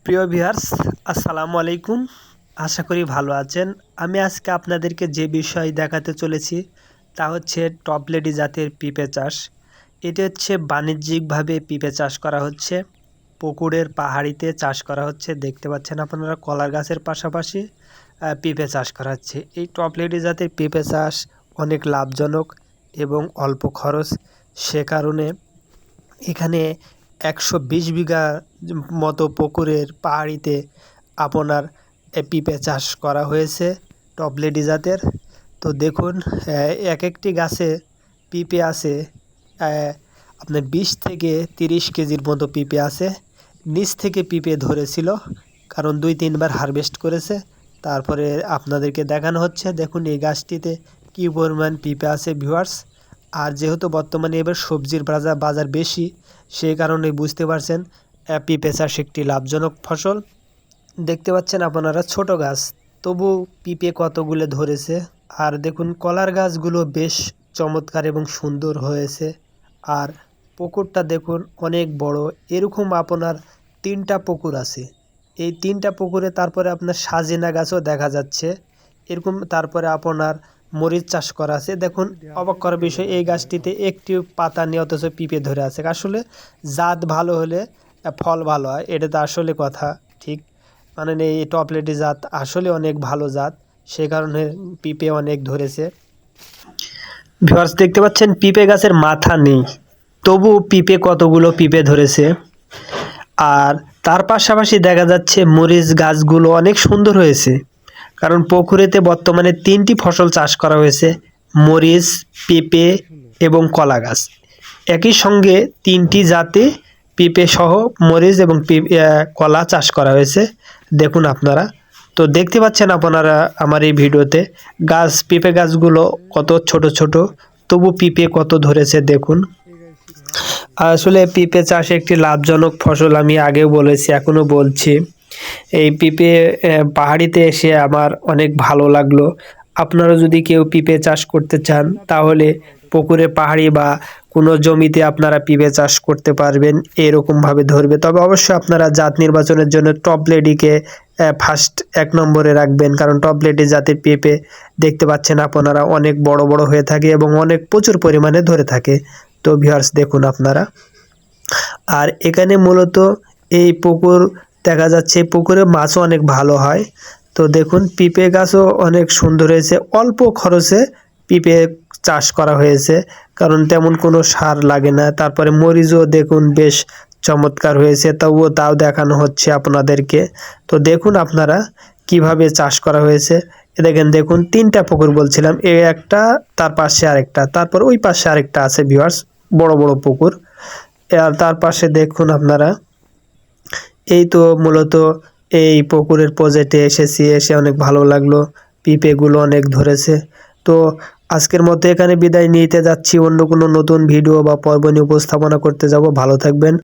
প্রিয় ভিউয়ার্স, আসসালামু আলাইকুম। আশা করি ভালো আছেন। আমি আজকে আপনাদেরকে যে বিষয় দেখাতে চলেছি তা হচ্ছে টপলেডি জাতের পিঁপে চাষ। এটি হচ্ছে বাণিজ্যিকভাবে পিঁপে চাষ করা হচ্ছে, পুকুরের পাহাড়িতে চাষ করা হচ্ছে। দেখতে পাচ্ছেন আপনারা কলার গাছের পাশাপাশি পিঁপে চাষ করা হচ্ছে। এই টপলেডি জাতের পিঁপে চাষ অনেক লাভজনক এবং অল্প খরচ। সে কারণে এখানে ১২০ বিঘা মতো পুকুরের পাহাড়িতে আপনার পিঁপে চাষ করা হয়েছে টপলেডি জাতের। তো দেখুন, এক একটি গাছে পিঁপে আছে আপনার ২০ থেকে ৩০ কেজির মতো পিঁপে আছে। নিচ থেকে পিঁপে ধরেছিল, কারণ ২-৩ বার হারভেস্ট করেছে। তারপরে আপনাদেরকে দেখানো হচ্ছে। দেখুন এই গাছটিতে কী পরিমাণ পিঁপে আছে ভিউয়ার্স। আর যেহেতু বর্তমানে এবার সবজির বাজার বেশি, সেই কারণে বুঝতে পারছেন পিঁপে চাষ একটি লাভজনক ফসল। দেখতে পাচ্ছেন আপনারা ছোট গাছ, তবু পিঁপে কতগুলো ধরেছে। আর দেখুন কলার গাছগুলো বেশ চমৎকার এবং সুন্দর হয়েছে। আর পুকুরটা দেখুন অনেক বড়। এরকম আপনার 3টা পুকুর আছে। এই 3টা পুকুরে তারপরে আপনার সাজেনা গাছও দেখা যাচ্ছে এরকম। তারপরে আপনার মরিচ চাষ করা আছে। দেখুন অবাক করার বিষয়, এই গাছটিতে একটি পাতা নেই অথচ পিঁপে ধরে আছে। আসলে জাত ভালো হলে ফল ভালো হয়, এটা তো আসলে কথা ঠিক। মানে এই টপলেডি জাত আসলে অনেক ভালো জাত, সে কারণে পিঁপে অনেক ধরেছে। ভিউয়ার্স দেখতে পাচ্ছেন পিঁপে গাছের মাথা নেই, তবু পিঁপে কতগুলো পিঁপে ধরেছে। আর তার পাশাপাশি দেখা যাচ্ছে মরিচ গাছগুলো অনেক সুন্দর হয়েছে, কারণ পুকুরেতে বর্তমানে 3টি ফসল চাষ করা হয়েছে, মরিচ, পেঁপে এবং কলা গাছ। একই সঙ্গে 3টি জাতে পেঁপে সহ মরিচ এবং কলা চাষ করা হয়েছে। দেখুন আপনারা তো দেখতে পাচ্ছেন আপনারা আমার এই ভিডিওতে পেঁপে গাছগুলো কত ছোট ছোট, তবু পিঁপে কত ধরেছে দেখুন। আসলে পেঁপে চাষ একটি লাভজনক ফসল, আমি আগেও বলেছি এখনও বলছি। এই পেঁপে পাহাড়িতে এসে আমার অনেক ভালো লাগলো। আপনারা যদি কেউ পেঁপে চাষ করতে চান তাহলে পুকুরে পাহাড়ি বা কোনো জমিতে আপনারা পেঁপে চাষ করতে পারবেন, এরকমভাবে ধরবে। তবে অবশ্যই আপনারা জাত নির্বাচনের জন্য টপলেডিকে ফার্স্ট 1 নম্বরে রাখবেন, কারণ টপলেডি জাতের পেঁপে দেখতে পাচ্ছেন আপনারা অনেক বড় বড় হয়ে থাকে এবং অনেক প্রচুর পরিমাণে ধরে থাকে। তো ভিউয়ার্স দেখুন আপনারা। আর এখানে মূলত এই পুকুর দেখা যাচ্ছে, পুকুরে মাছও অনেক ভালো হয়। তো দেখুন পিঁপে গাছও অনেক সুন্দর হয়েছে, অল্প খরচে পিঁপে চাষ করা হয়েছে, কারণ তেমন কোনো সার লাগে না। তারপরে মরিচও দেখুন বেশ চমৎকার হয়েছে, তাও দেখানো হচ্ছে আপনাদেরকে। তো দেখুন আপনারা কিভাবে চাষ করা হয়েছে। দেখুন 3টা পুকুর বলছিলাম, একটা, তার পাশে আরেকটা, তারপর ওই পাশে আরেকটা আছে ভিউয়ার্স, বড় বড় পুকুর। আর তার পাশে দেখুন আপনারা। এই তো মূলত এই পুকুরের প্রজেক্টে এসেছি, এসে অনেক ভালো লাগলো। পিঁপেগুলো অনেক ধরেছে। তো আজকের মতো এখানে বিদায় নিতে যাচ্ছি। অন্য কোনো নতুন ভিডিও বা পর্ব নিয়ে উপস্থাপনা করতে যাব। ভালো থাকবেন।